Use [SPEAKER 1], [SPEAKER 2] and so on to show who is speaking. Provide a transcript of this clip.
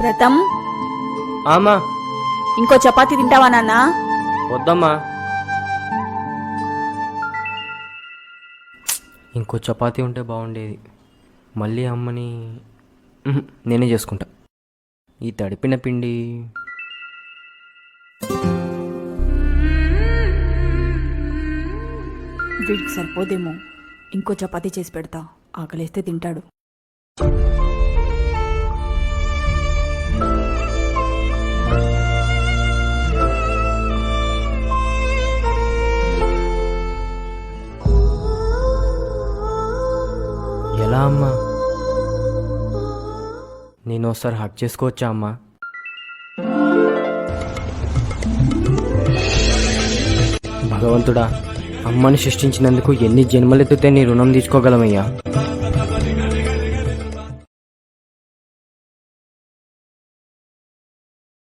[SPEAKER 1] వ్రతం
[SPEAKER 2] ఆమా
[SPEAKER 1] ఇంకో చపాతీ తింటావా నాన్నా?
[SPEAKER 2] వద్దమ్మా, ఇంకో చపాతీ ఉంటే బాగుండేది. మళ్ళీ అమ్మని నేనే చేసుకుంటా. ఈ తడిపిన పిండి
[SPEAKER 1] వీడికి సరిపోదేమో, ఇంకో చపాతీ చేసి పెడతా, ఆకలేస్తే తింటాడు.
[SPEAKER 2] ఎలా అమ్మా? నేను ఒకసారి హక్ చేసుకోవచ్చా అమ్మా? భగవంతుడా, అమ్మని సృష్టించినందుకు ఎన్ని జన్మలెత్తితే నీ రుణం తీసుకోగలమయ్యా.